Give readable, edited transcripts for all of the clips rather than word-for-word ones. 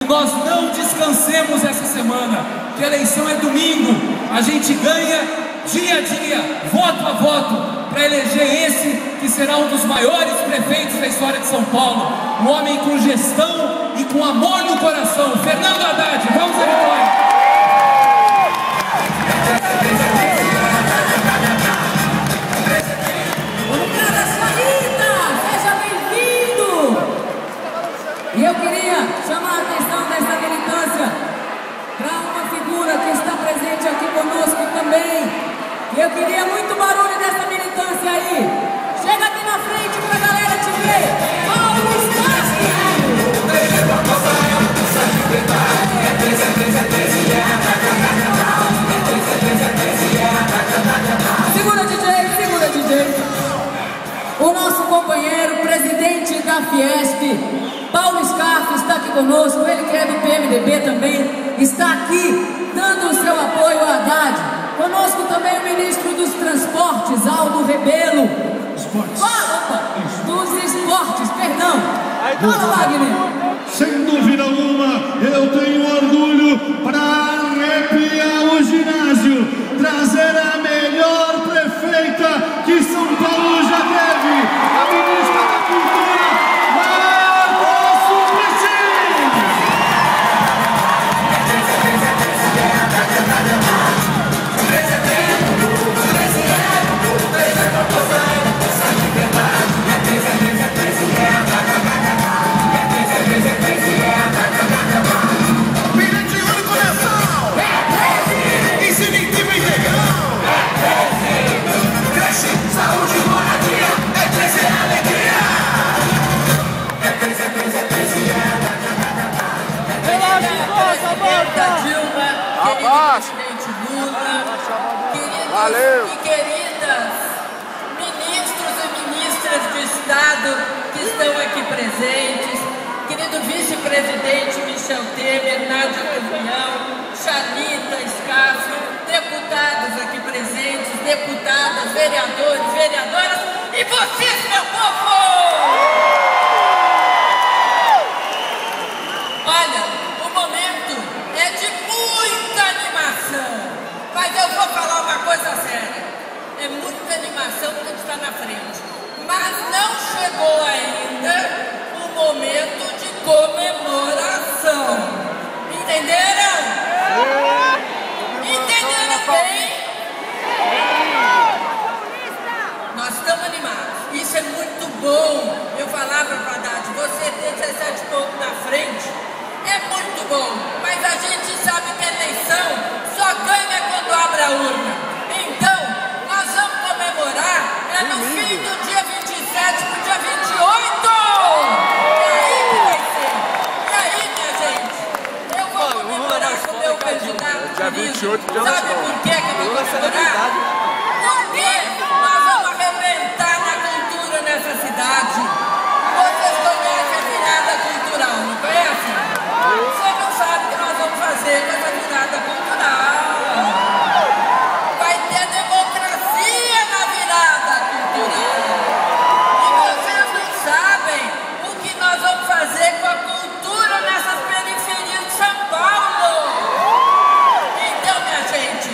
Nós não descansemos essa semana, que a eleição é domingo. A gente ganha dia a dia, voto a voto, para eleger esse que será um dos maiores prefeitos da história de São Paulo. Um homem com gestão e com amor no coração, Fernando Haddad. Vamos à vitória! E eu queria chamar a atenção dessa militância para uma figura que está presente aqui conosco também. E eu queria muito barulho dessa militância aí. Chega aqui na frente para a galera te ver. Paulo Scarfi! Segura, DJ, segura, DJ. O nosso companheiro, presidente da Fiesp, Paulo Scarfi, está aqui conosco. Ele que é do PMDB também, está aqui dando o seu apoio a Haddad. Conosco também o ministro dos Transportes, Aldo Rebelo. Esportes. Dos esportes, perdão. Fala, Wagner. Sem dúvida alguma, eu tenho orgulho para arrepiar o ginásio, trazer a melhor prefeita que São Paulo já teve, a ministra da Cultura, Marta Suplicy. Presidente Lula, queridos e queridas ministros e ministras de Estado que estão aqui presentes, querido vice-presidente Michel Temer, Nádia Reunião, Xanita Scarfi, deputados aqui presentes, deputadas, vereadores, vereadoras e vocês, meu povo! Olha, o momento é de muita animação, mas eu vou falar uma coisa séria. É muita animação que a gente está na frente, mas não chegou ainda o momento de comemoração. Entenderam? Entenderam bem? Nós estamos animados. Isso é muito bom. Eu falava para a Haddad, você ter 17 pontos na frente é muito bom, mas a gente sabe que a eleição só ganha quando abre a urna. Então, nós vamos comemorar no fim do dia 27 para o dia 28. E aí que vai ser. E aí, minha gente, eu vou comemorar com o meu candidato querido. Sabe por que eu vou comemorar? Porque nós vamos arrebentar na cultura nessa cidade. Vocês conhecem a virada cultural, não conhecem? Você não sabe o que nós vamos fazer com essa virada cultural. Vai ter democracia na virada cultural. E vocês não sabem o que nós vamos fazer com a cultura nessas periferias de São Paulo. Então, minha gente,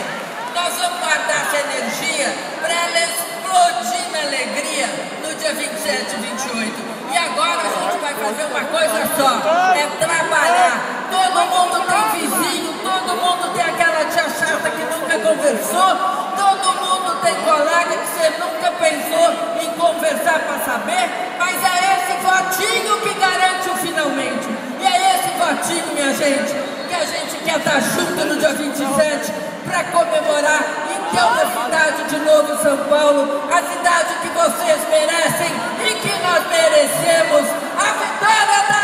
nós vamos guardar essa energia para ela explodir na alegria no dia 27 e 28. E agora a gente vai fazer uma coisa só, é trabalhar. Todo mundo tem vizinho, todo mundo tem aquela tia chata que nunca conversou, todo mundo tem colega que você nunca pensou em conversar para saber, mas é esse votinho que garante o finalmente. E é esse votinho, minha gente, que a gente quer estar junto no dia 27 para comemorar e ter uma cidade de novo São Paulo, a cidade que vocês merecem e que nós merecemos, a vitória da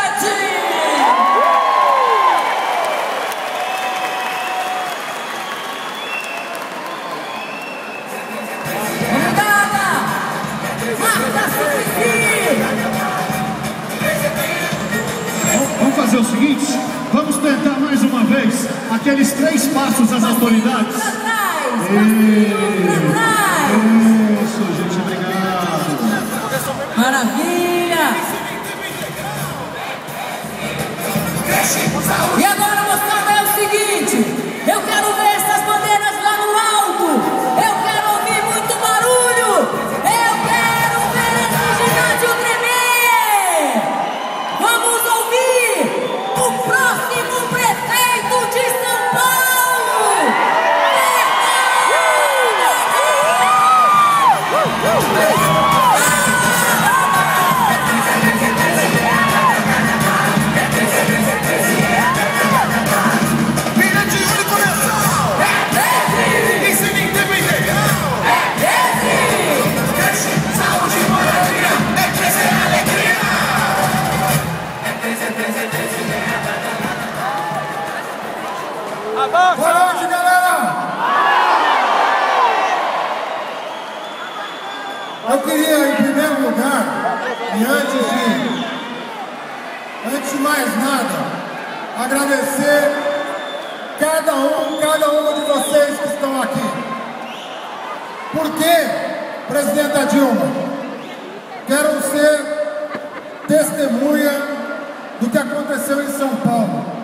Vamos fazer o seguinte, vamos tentar mais uma vez aqueles 3 passos das autoridades. Isso, gente, obrigado. Maravilha! E agora, moçada, é o seguinte: eu quero ver essas bandeiras lá no alto. Eu quero ouvir muito barulho. Eu quero ver esse ginásio tremer. Vamos ouvir o próximo prefeito de São Paulo. Boa noite, galera! Eu queria, em primeiro lugar, e antes de mais nada, agradecer cada uma de vocês que estão aqui. Porque, Presidenta Dilma, quero ser testemunha do que aconteceu em São Paulo.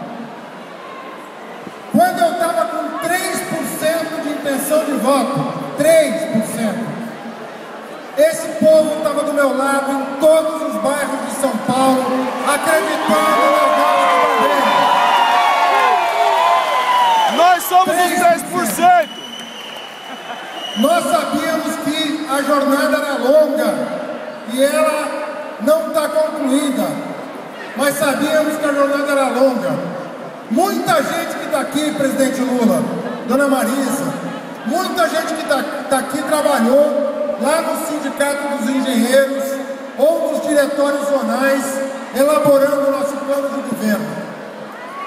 Quando eu estava com 3% de intenção de voto, 3%, esse povo estava do meu lado em todos os bairros de São Paulo, acreditando no legado do governo. Nós somos os 10%. Nós sabíamos que a jornada era longa e ela não está concluída, mas sabíamos que a jornada era longa. Muita gente que está aqui, presidente Lula, dona Marisa, muita gente que está aqui trabalhou lá no Sindicato dos Engenheiros ou nos diretórios zonais, elaborando o nosso plano de governo.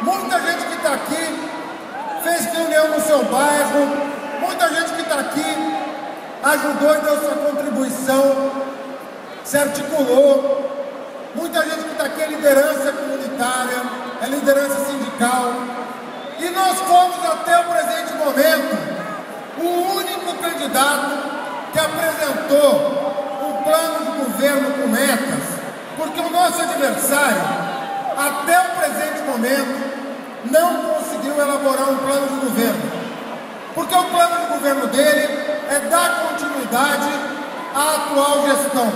Muita gente que está aqui fez reunião no seu bairro, muita gente que está aqui ajudou e deu sua contribuição, se articulou. Muita gente que está aqui é liderança comunitária, é liderança sindical. E nós fomos até o presente momento o único candidato que apresentou um plano de governo com metas, porque o nosso adversário, até o presente momento, não conseguiu elaborar um plano de governo. Porque o plano de governo dele é dar continuidade à atual gestão.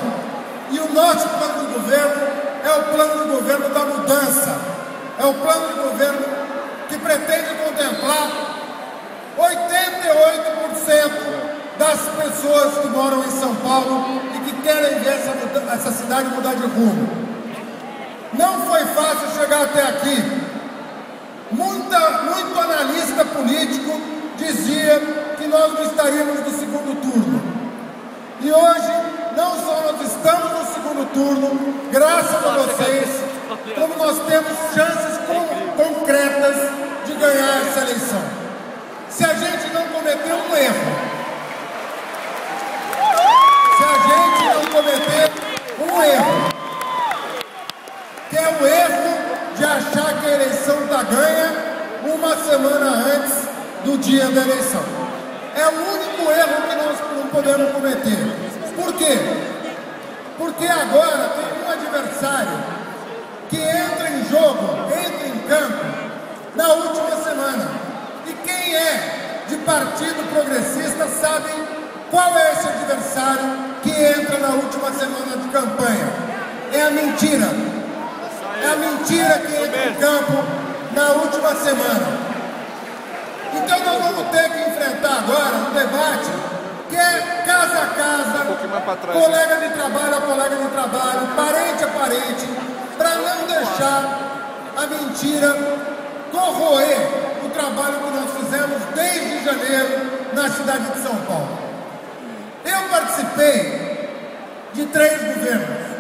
E o nosso plano de governo é o plano de governo da mudança. É o plano de governo que pretende contemplar 88% das pessoas que moram em São Paulo e que querem ver essa cidade mudar de rumo. Não foi fácil chegar até aqui. Muito analista político dizia que nós não estaríamos no segundo turno. E hoje, não só nós estamos no segundo turno, graças a vocês, como nós temos chances concretas de ganhar essa eleição. Se a gente não cometer um erro, que é o erro de achar que a eleição está ganha uma semana antes do dia da eleição. É o único erro que nós não podemos cometer. Por quê? Porque agora tem um adversário que entra em jogo, entra em campo na última semana. E quem é de partido progressista sabe qual é esse adversário que entra na última semana de campanha. É a mentira. É a mentira que entra em campo na última semana. Então nós vamos ter que enfrentar agora um debate que é casa a casa, colega de trabalho a colega de trabalho, parente a parente, para não deixar a mentira corroer o trabalho que nós fizemos desde janeiro na cidade de São Paulo. Eu participei de 3 governos.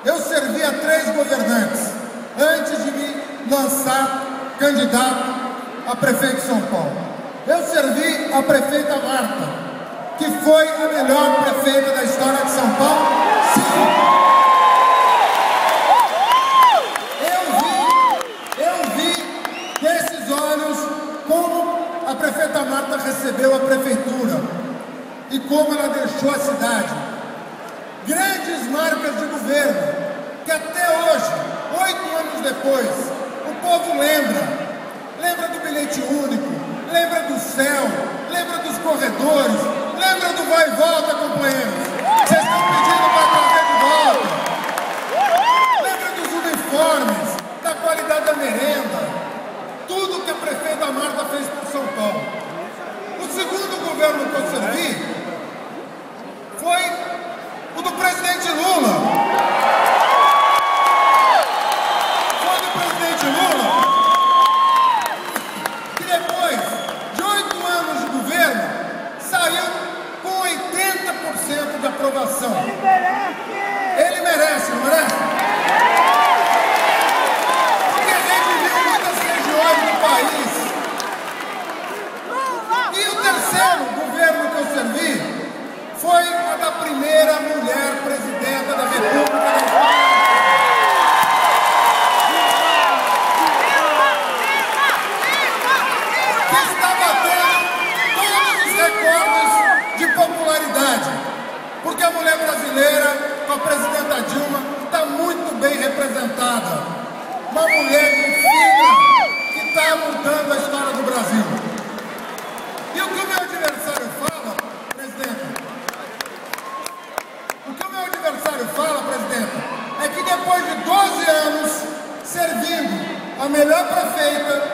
Eu servi a 3 governantes antes de me lançar candidato a prefeito de São Paulo. Eu servi a prefeita Marta, que foi a melhor prefeita da história de São Paulo. Sim! Eu vi desses olhos como a prefeita Marta recebeu a prefeitura e como ela deixou a cidade. Grandes marcas de governo que até hoje, 8 anos depois, o povo lembra do bilhete único, lembra do céu, lembra dos corredores, lembra do vai e volta, companheiros. Vocês estão pedindo para trazer de volta. Lembra dos uniformes, da qualidade da merenda, tudo que a prefeita Marta fez por São Paulo. O segundo governo que eu servi foi o do presidente Lula. Foi do presidente Lula que depois de 8 anos de governo saiu com 80% de aprovação. Ele merece, não merece? Porque reviviu muitas regiões do país. E o terceiro governo que eu servi foi a da primeira mulher presidenta da República da Espanha. Que está batendo todos os recordes de popularidade. Porque a mulher brasileira, com a presidenta Dilma, está muito bem representada. Uma mulher de fibra que está mudando a história do Brasil. E o que o meu adversário fala, presidente? O que o meu adversário fala, presidente, é que depois de 12 anos servindo a melhor prefeita,